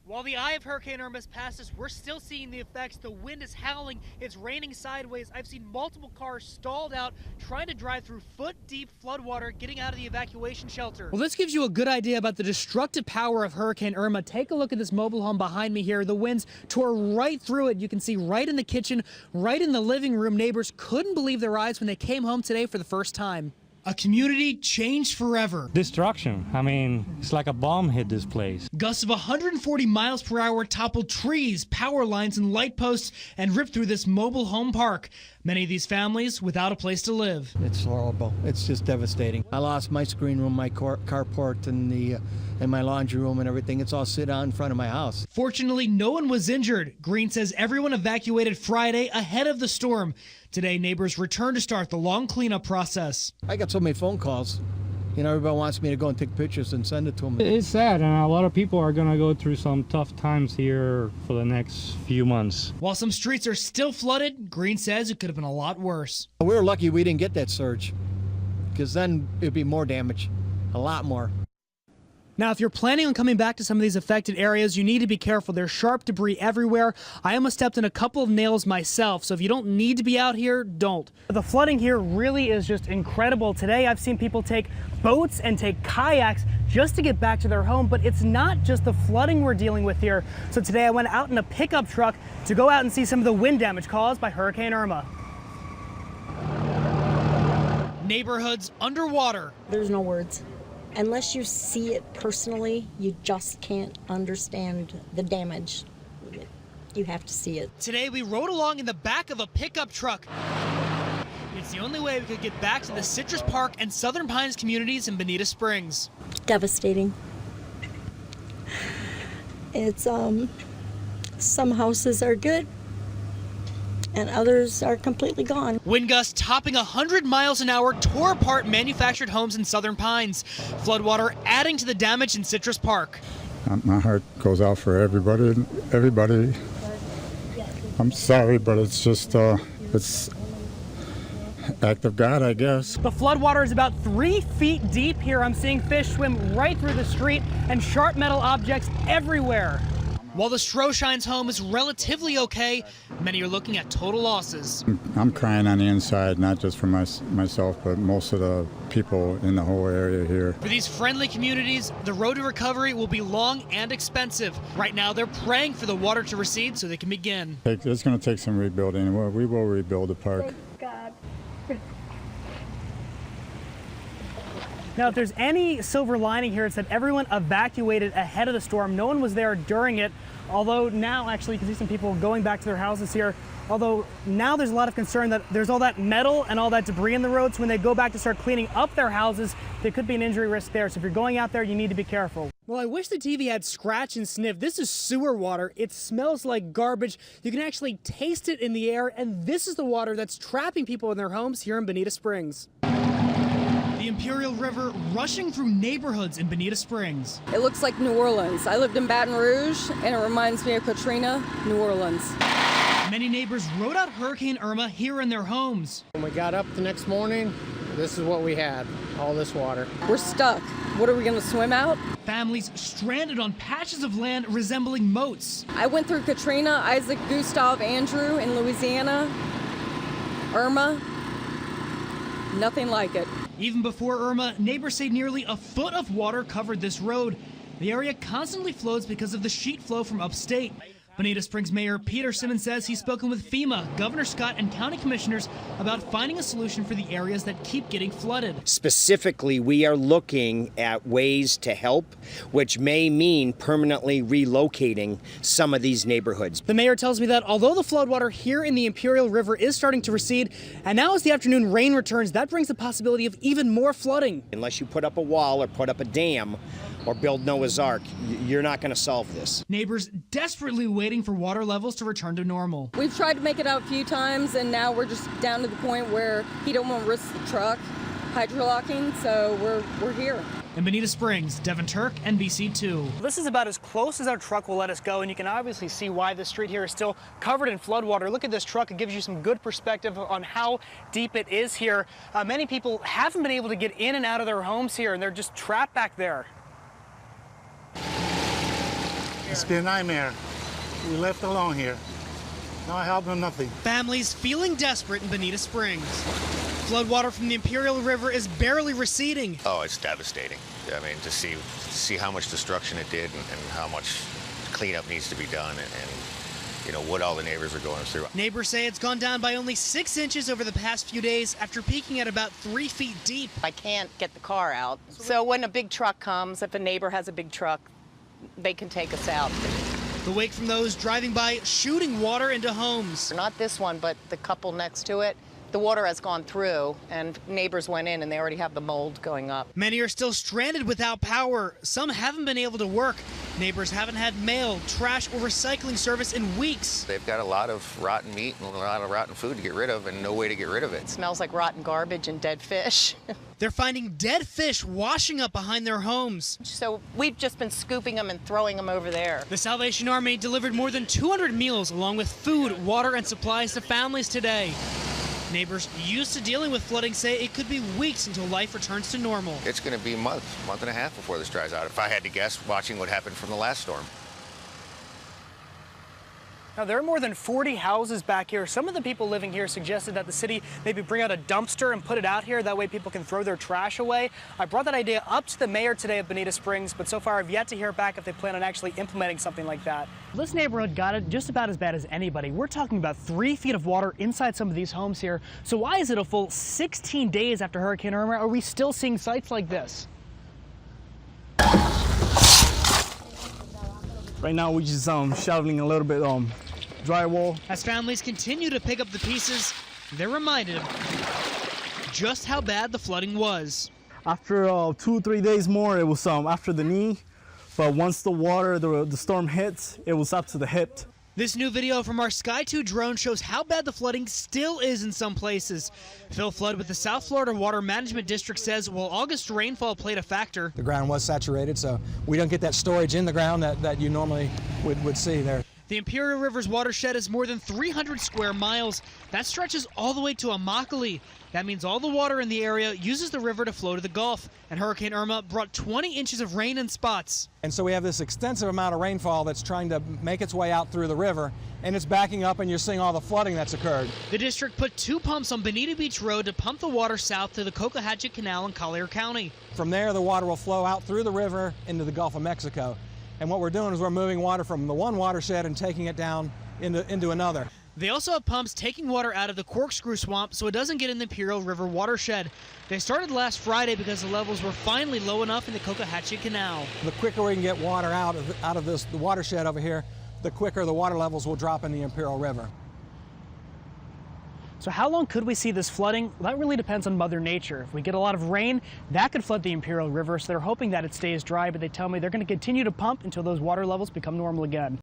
While the eye of Hurricane Irma has passed us, we're still seeing the effects. The wind is howling, it's raining sideways. I've seen multiple cars stalled out, trying to drive through foot-deep floodwater, getting out of the evacuation shelter. Well, this gives you a good idea about the destructive power of Hurricane Irma. Take a look at this mobile home behind me here. The winds tore right through it. You can see right in the kitchen, right in the living room. Neighbors couldn't believe their eyes when they came home today for the first time. A community changed forever. Destruction. I mean, it's like a bomb hit this place. Gusts of 140 miles per hour toppled trees, power lines, and light posts and ripped through this mobile home park. Many of these families without a place to live. It's horrible. It's just devastating. I lost my screen room, my carport, and my laundry room and everything. It's all sit out in front of my house. Fortunately, no one was injured. Green says everyone evacuated Friday ahead of the storm. Today, neighbors returned to start the long cleanup process. I got so many phone calls. You know, everybody wants me to go and take pictures and send it to them. It's sad, and a lot of people are going to go through some tough times here for the next few months. While some streets are still flooded, Green says it could have been a lot worse. We were lucky we didn't get that surge, because then it'd be more damage, a lot more. Now, if you're planning on coming back to some of these affected areas, you need to be careful. There's sharp debris everywhere. I almost stepped in a couple of nails myself, so if you don't need to be out here, don't. The flooding here really is just incredible. Today, I've seen people take boats and take kayaks just to get back to their home, but it's not just the flooding we're dealing with here. So today, I went out in a pickup truck to go out and see some of the wind damage caused by Hurricane Irma. Neighborhoods underwater. There's no words. Unless you see it personally, you just can't understand the damage. You have to see it. Today we rode along in the back of a pickup truck. It's the only way we could get back to the Citrus Park and Southern Pines communities in Bonita Springs. Devastating. It's some houses are good and others are completely gone. Wind gusts topping 100 miles an hour tore apart manufactured homes in Southern Pines. Floodwater adding to the damage in Citrus Park. My heart goes out for everybody. I'm sorry, but it's just, it's act of God, I guess. The floodwater is about 3 feet deep here. I'm seeing fish swim right through the street and sharp metal objects everywhere. While the Stroshines home is relatively okay, many are looking at total losses. I'm crying on the inside, not just for myself, but most of the people in the whole area here. For these friendly communities, the road to recovery will be long and expensive. Right now, they're praying for the water to recede so they can begin. It's going to take some rebuilding. We will rebuild the park. Thank God. Now, if there's any silver lining here, it's that everyone evacuated ahead of the storm. No one was there during it, although now actually you can see some people going back to their houses here. Although now there's a lot of concern that there's all that metal and all that debris in the road, so when they go back to start cleaning up their houses, there could be an injury risk there. So if you're going out there, you need to be careful. Well, I wish the TV had scratch and sniff. This is sewer water. It smells like garbage. You can actually taste it in the air, and this is the water that's trapping people in their homes here in Bonita Springs. The Imperial River rushing through neighborhoods in Bonita Springs. It looks like New Orleans. I lived in Baton Rouge, and it reminds me of Katrina, New Orleans. Many neighbors rode out Hurricane Irma here in their homes. When we got up the next morning, this is what we had, all this water. We're stuck. What, are we going to swim out? Families stranded on patches of land resembling moats. I went through Katrina, Isaac, Gustav, Andrew in Louisiana, Irma. Nothing like it. Even before Irma, neighbors say nearly a foot of water covered this road. The area constantly flows because of the sheet flow from upstate. Bonita Springs Mayor Peter Simmons says he's spoken with FEMA, Governor Scott, and county commissioners about finding a solution for the areas that keep getting flooded. Specifically, we are looking at ways to help, which may mean permanently relocating some of these neighborhoods. The mayor tells me that although the floodwater here in the Imperial River is starting to recede, and now as the afternoon rain returns, that brings the possibility of even more flooding. Unless you put up a wall or put up a dam or build Noah's Ark, you're not going to solve this. Neighbors desperately waiting for water levels to return to normal. We've tried to make it out a few times, and now we're just down to the point where he don't want to risk the truck hydrolocking, so we're here. In Bonita Springs, Devin Turk, NBC2. This is about as close as our truck will let us go, and you can obviously see why the street here is still covered in floodwater. Look at this truck. It gives you some good perspective on how deep it is here. Many people haven't been able to get in and out of their homes here, and they're just trapped back there. It's been a nightmare. We left alone here. No help, no nothing. Families feeling desperate in Bonita Springs. Floodwater from the Imperial River is barely receding. Oh, it's devastating. I mean, to see how much destruction it did and how much cleanup needs to be done and you know, what all the neighbors are going through. Neighbors say it's gone down by only 6 inches over the past few days after peaking at about 3 feet deep. I can't get the car out. So when a big truck comes, if a neighbor has a big truck, they can take us out. The wake from those driving by shooting water into homes. Not this one, but the couple next to it. The water has gone through, and neighbors went in, and they already have the mold going up. Many are still stranded without power. Some haven't been able to work. Neighbors haven't had mail, trash, or recycling service in weeks. They've got a lot of rotten meat and a lot of rotten food to get rid of and no way to get rid of it. It smells like rotten garbage and dead fish. They're finding dead fish washing up behind their homes. So we've just been scooping them and throwing them over there. The Salvation Army delivered more than 200 meals along with food, water, and supplies to families today. Neighbors used to dealing with flooding say it could be weeks until life returns to normal. It's going to be a month and a half before this dries out, if I had to guess, watching what happened from the last storm. Now, there are more than 40 houses back here. Some of the people living here suggested that the city maybe bring out a dumpster and put it out here. That way people can throw their trash away. I brought that idea up to the mayor today of Bonita Springs, but so far I've yet to hear back if they plan on actually implementing something like that. This neighborhood got it just about as bad as anybody. We're talking about 3 feet of water inside some of these homes here. So why is it a full 16 days after Hurricane Irma are we still seeing sights like this? Right now we're just shoveling a little bit drywall. As families continue to pick up the pieces, they're reminded of just how bad the flooding was. After 2 or 3 days more, it was after the knee, but once the storm hits, it was up to the hip. This new video from our Sky 2 drone shows how bad the flooding still is in some places. Phil Flood with the South Florida Water Management District says while August rainfall played a factor, the ground was saturated, so we don't get that storage in the ground that you normally would see there. The Imperial River's watershed is more than 300 square miles. That stretches all the way to Immokalee. That means all the water in the area uses the river to flow to the Gulf. And Hurricane Irma brought 20 inches of rain in spots. And so we have this extensive amount of rainfall that's trying to make its way out through the river, and it's backing up, and you're seeing all the flooding that's occurred. The district put 2 pumps on Bonita Beach Road to pump the water south to the Cocohatchee Canal in Collier County. From there, the water will flow out through the river into the Gulf of Mexico. And what we're doing is we're moving water from the one watershed and taking it down into another. They also have pumps taking water out of the Corkscrew Swamp so it doesn't get in the Imperial River watershed. They started last Friday because the levels were finally low enough in the Cocohatchee Canal. The quicker we can get water out of the watershed over here, the quicker the water levels will drop in the Imperial River. So how long could we see this flooding? Well, that really depends on Mother Nature. If we get a lot of rain, that could flood the Imperial River, so they're hoping that it stays dry, but they tell me they're going to continue to pump until those water levels become normal again.